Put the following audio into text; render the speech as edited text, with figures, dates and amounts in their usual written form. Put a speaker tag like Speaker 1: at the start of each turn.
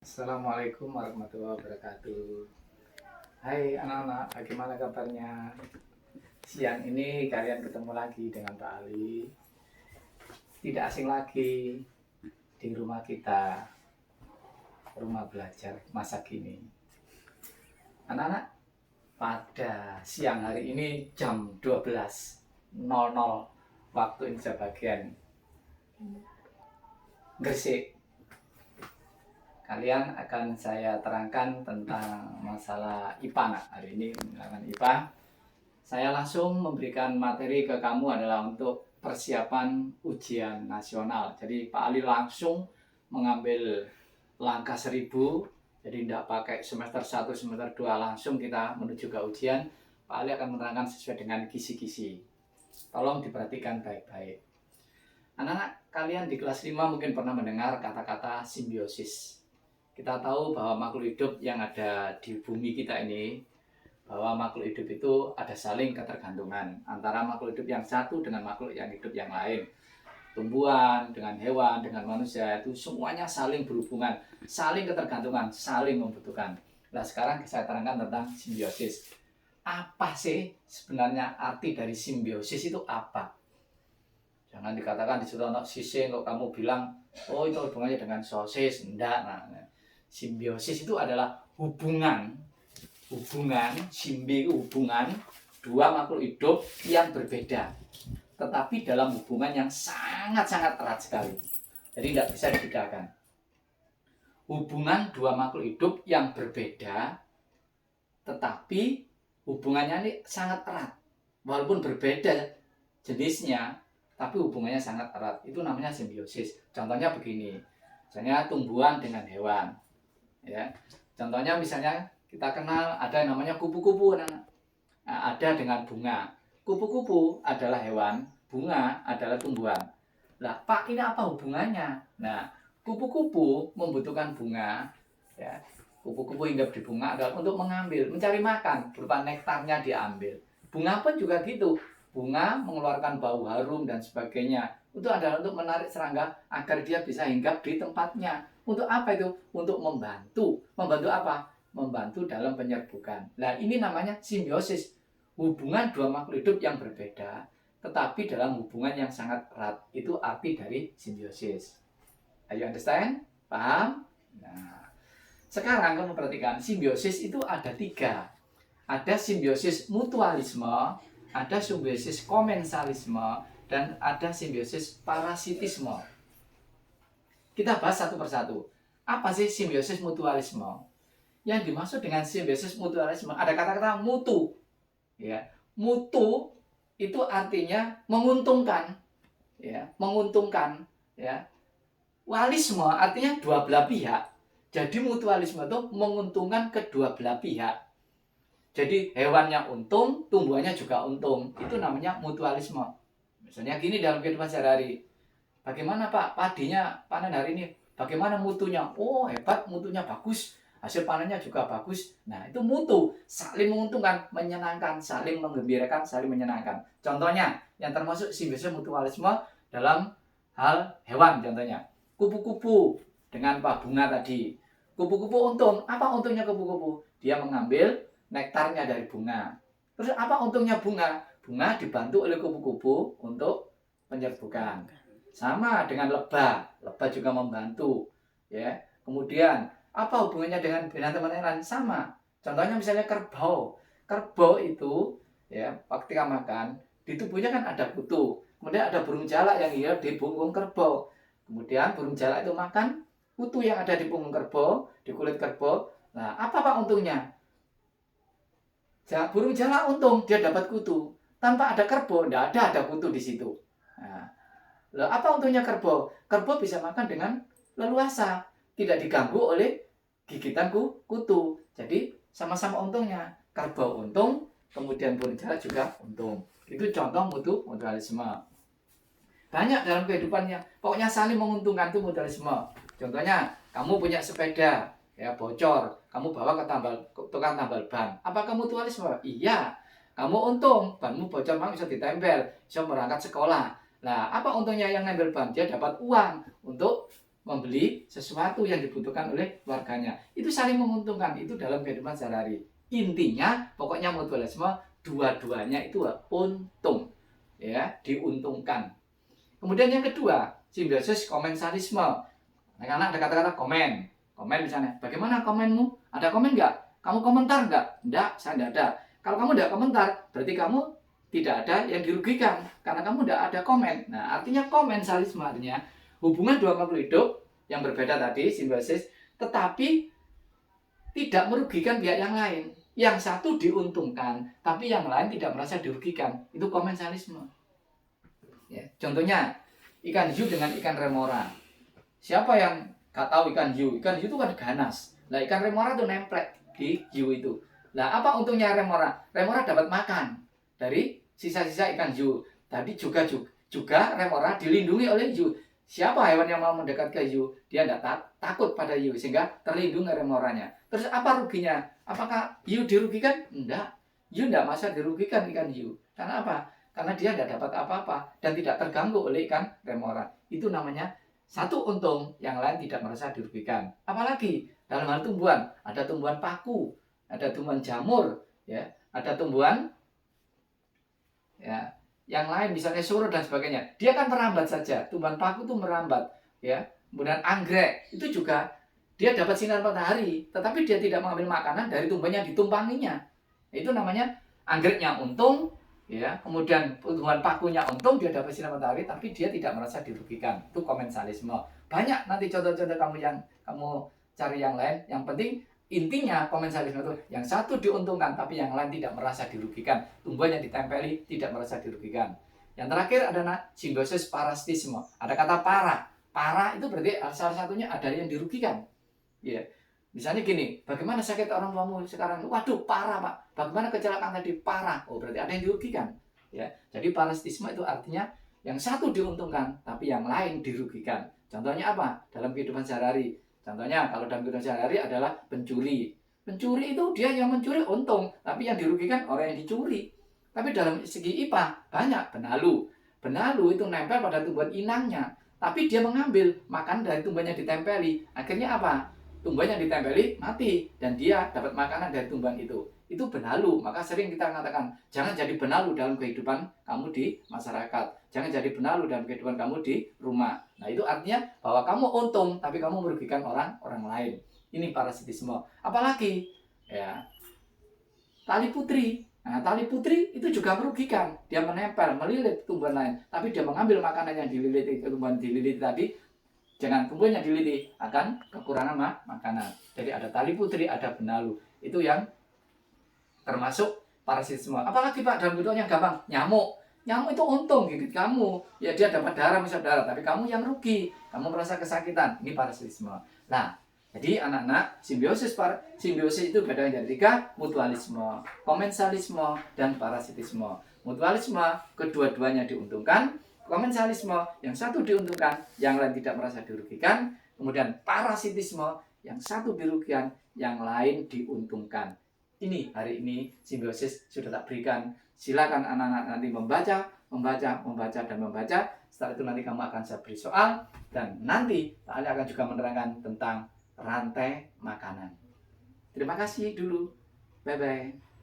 Speaker 1: Assalamualaikum warahmatullahi wabarakatuh. Hai anak-anak, bagaimana kabarnya? Siang ini kalian ketemu lagi dengan Pak Ali. Tidak asing lagi di rumah kita, rumah belajar masa kini. Anak-anak, pada siang hari ini jam 12.00 waktu Indonesia bagian Gresik, kalian akan saya terangkan tentang masalah IPA. Hari ini menerangkan IPA. Saya langsung memberikan materi ke kamu adalah untuk persiapan ujian nasional. Jadi Pak Ali langsung mengambil langkah 1000. Jadi tidak pakai semester 1, semester 2 langsung kita menuju ke ujian. Pak Ali akan menerangkan sesuai dengan kisi-kisi. Tolong diperhatikan baik-baik. Anak-anak, kalian di kelas 5 mungkin pernah mendengar kata-kata simbiosis. Kita tahu bahwa makhluk hidup yang ada di bumi kita ini, bahwa makhluk hidup itu ada saling ketergantungan antara makhluk hidup yang satu dengan makhluk yang hidup yang lain. Tumbuhan dengan hewan dengan manusia itu semuanya saling berhubungan, saling ketergantungan, saling membutuhkan. Nah, sekarang saya terangkan tentang simbiosis. Apa sih sebenarnya arti dari simbiosis itu apa? Jangan dikatakan disuruh anak sisih kok kamu bilang, oh itu hubungannya dengan sosis. Enggak. Nah, simbiosis itu adalah hubungan simbi hubungan dua makhluk hidup yang berbeda, tetapi dalam hubungan yang sangat-sangat erat sekali. Jadi tidak bisa dibedakan. Hubungan dua makhluk hidup yang berbeda, tetapi hubungannya ini sangat erat. Walaupun berbeda jenisnya, tapi hubungannya sangat erat. Itu namanya simbiosis. Contohnya begini. Misalnya tumbuhan dengan hewan. Ya. Contohnya misalnya kita kenal ada yang namanya kupu-kupu. Ada dengan bunga. Kupu-kupu adalah hewan, bunga adalah tumbuhan. Lah, Pak, ini apa hubungannya? Nah, kupu-kupu membutuhkan bunga. Ya. Kupu-kupu hinggap di bunga adalah untuk mengambil, mencari makan, berupa nektarnya diambil. Bunga pun juga gitu. Bunga mengeluarkan bau harum dan sebagainya. Itu adalah untuk menarik serangga agar dia bisa hinggap di tempatnya. Untuk apa itu? Untuk membantu. Membantu apa? Membantu dalam penyerbukan. Nah, ini namanya simbiosis. Hubungan dua makhluk hidup yang berbeda, tetapi dalam hubungan yang sangat erat. Itu arti dari simbiosis. Are you understand? Paham? Nah, sekarang kamu perhatikan, simbiosis itu ada 3. Ada simbiosis mutualisme, ada simbiosis komensalisme, dan ada simbiosis parasitisme. Kita bahas satu persatu. Apa sih simbiosis mutualisme? Yang dimaksud dengan simbiosis mutualisme ada kata-kata mutu. Ya, mutu itu artinya menguntungkan. Ya, menguntungkan. Ya, walisme artinya dua belah pihak. Jadi mutualisme itu menguntungkan kedua belah pihak. Jadi hewannya untung, tumbuhannya juga untung. Itu namanya mutualisme. Misalnya gini dalam kehidupan sehari-hari. Bagaimana Pak padinya panen hari ini? Bagaimana mutunya? Oh hebat, mutunya bagus. Hasil panennya juga bagus. Nah itu mutu, saling menguntungkan, menyenangkan, saling menggembirakan, saling menyenangkan. Contohnya yang termasuk simbiosis mutualisme dalam hal hewan. Contohnya kupu-kupu dengan Pak bunga tadi. Kupu-kupu untung. Apa untungnya kupu-kupu? Dia mengambil nektarnya dari bunga. Terus apa untungnya bunga? Bunga dibantu oleh kupu-kupu untuk penyerbukan. Sama dengan lebah. Lebah juga membantu. Ya. Kemudian apa hubungannya dengan binatang lain? Sama. Contohnya misalnya kerbau. Kerbau itu ya ketika makan di tubuhnya kan ada kutu. Kemudian ada burung jalak yang hidup di punggung kerbau. Kemudian burung jalak itu makan kutu yang ada di punggung kerbau, di kulit kerbau. Nah, apa Pak untungnya? Burung jalak untung dia dapat kutu. Tanpa ada kerbau, tidak ada kutu di situ. Nah, apa untungnya kerbau? Kerbau bisa makan dengan leluasa, tidak diganggu oleh gigitan kutu. Jadi sama-sama untungnya. Kerbau untung, kemudian burung jalak juga untung. Itu contoh mutualisme. Banyak dalam kehidupannya. Pokoknya saling menguntungkan itu mutualisme. Contohnya, kamu punya sepeda, ya bocor, kamu bawa ke tukang tambal ban. Apakah mutualisme? Iya. Kamu untung, banmu bocor, memang bisa ditempel, bisa berangkat sekolah. Nah, apa untungnya yang nempel ban? Dia dapat uang untuk membeli sesuatu yang dibutuhkan oleh keluarganya. Itu saling menguntungkan, itu dalam kehidupan sehari-hari. Intinya, pokoknya mutualisme dua-duanya itu untung, ya, diuntungkan. Kemudian yang kedua, simbiosis komensalisme. Karena ada kata-kata komen, komen misalnya, bagaimana komenmu? Ada komen nggak? Kamu komentar nggak? Enggak, saya nggak ada. Kalau kamu nggak komentar, berarti kamu tidak ada yang dirugikan, karena kamu nggak ada komen. Nah, artinya komensalisme artinya hubungan dua makhluk hidup yang berbeda tadi, simbiosis, tetapi tidak merugikan pihak yang lain. Yang satu diuntungkan, tapi yang lain tidak merasa dirugikan. Itu komensalisme. Ya, contohnya, ikan hiu dengan ikan remora. Siapa yang gak tahu ikan hiu? Ikan hiu itu kan ganas. Nah, ikan remora itu nempel di hiu itu. Nah, apa untungnya remora? Remora dapat makan dari sisa-sisa ikan hiu. Tadi juga remora dilindungi oleh hiu. Siapa hewan yang mau mendekat ke hiu? Dia tidak takut pada hiu, sehingga terlindungi remoranya. Terus apa ruginya? Apakah hiu dirugikan? Enggak. Hiu tidak masa dirugikan ikan hiu. Karena apa? Karena dia tidak dapat apa-apa dan tidak terganggu oleh ikan remora. Itu namanya satu untung, yang lain tidak merasa dirugikan. Apalagi dalam hal tumbuhan, ada tumbuhan paku, ada tumbuhan jamur, ya, ada tumbuhan, ya, yang lain misalnya suruh dan sebagainya. Dia kan merambat saja. Tumbuhan paku itu merambat, ya. Kemudian anggrek itu juga dia dapat sinar matahari, tetapi dia tidak mengambil makanan dari tumbuhan yang ditumpanginya. Itu namanya anggreknya untung, ya. Kemudian tumbuhan pakunya untung, dia dapat sinar matahari, tapi dia tidak merasa dirugikan. Itu komensalisme. Banyak nanti contoh-contoh kamu yang kamu cari yang lain. Yang penting intinya komensalisme itu yang satu diuntungkan, tapi yang lain tidak merasa dirugikan. Tumbuhan yang ditempeli tidak merasa dirugikan. Yang terakhir adalah simbiosis parasitisme. Ada kata para. Para itu berarti salah satunya ada yang dirugikan. Ya. Misalnya gini, bagaimana sakit orang tuamu sekarang? Waduh, parah Pak. Bagaimana kecelakaan tadi? Parah. Oh, berarti ada yang dirugikan. Ya. Jadi parasitisme itu artinya yang satu diuntungkan, tapi yang lain dirugikan. Contohnya apa? Dalam kehidupan sehari-hari. Contohnya kalau dalam kehidupan sehari-hari adalah pencuri. Pencuri itu dia yang mencuri untung, tapi yang dirugikan orang yang dicuri. Tapi dalam segi IPA banyak benalu. Benalu itu nempel pada tumbuhan inangnya, tapi dia mengambil makan dari tumbuhan yang ditempeli. Akhirnya apa? Tumbuhan yang ditempeli mati dan dia dapat makanan dari tumbuhan itu. Itu benalu. Maka sering kita mengatakan, jangan jadi benalu dalam kehidupan kamu di masyarakat. Jangan jadi benalu dalam kehidupan kamu di rumah. Nah, itu artinya bahwa kamu untung tapi kamu merugikan orang lain. Ini parasitisme. Apalagi ya, tali putri. Nah, tali putri itu juga merugikan. Dia menempel, melilit tumbuhan lain, tapi dia mengambil makanan yang dililiti, tumbuhan dililiti tadi. Jangan tumbuhan yang dililiti akan kekurangan makanan. Jadi ada tali putri, ada benalu. Itu yang termasuk parasitisme. Apalagi Pak, dalam bentuknya gampang, nyamuk. Nyamuk itu untung gigit kamu. Ya dia dapat darah, misal darah, tapi kamu yang rugi. Kamu merasa kesakitan. Ini parasitisme. Nah, jadi anak-anak, simbiosis itu beda dari tiga, mutualisme, komensalisme, dan parasitisme. Mutualisme, kedua-duanya diuntungkan. Komensalisme, yang satu diuntungkan, yang lain tidak merasa dirugikan. Kemudian parasitisme, yang satu dirugikan, yang lain diuntungkan. Ini hari ini simbiosis sudah tak berikan. Silakan anak-anak nanti membaca, dan membaca. Setelah itu nanti kamu akan saya beri soal, dan nanti saya akan juga menerangkan tentang rantai makanan. Terima kasih dulu. Bye-bye.